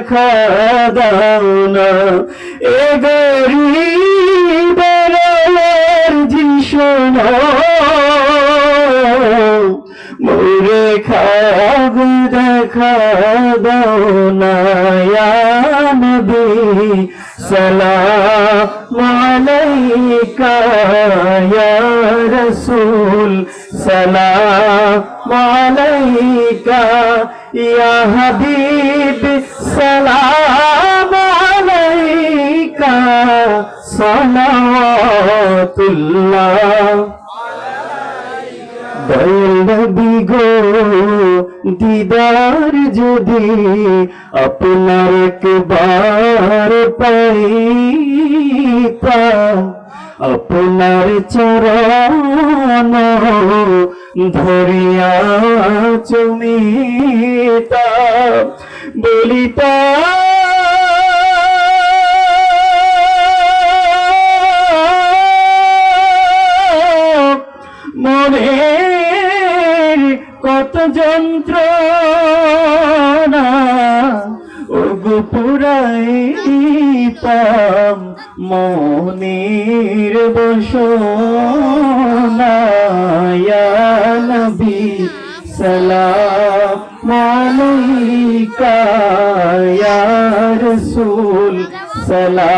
দেখা দাও না, এ গরিবের যিশোনো মোরে খাব দেখা দাও না, ইয়া নবী সালাম আলাইকা, ইয়া রাসূল সালাম আলাইকা, ইয়া হাবিব সালাম আলাইকা, সালাওয়াতুল্লাহ। দয়াল নবী গো দিদার যদি আপনার একবার পাইতাম, আপনার চরণ ধরিয়া চুমিতাম, বলিতাম মনের কত যন্ত্রণা ওগো পুরাইতাম মনের বাসনা, ইয়া নবী সালাম আলাইকা, ইয়া রাসূল সালাম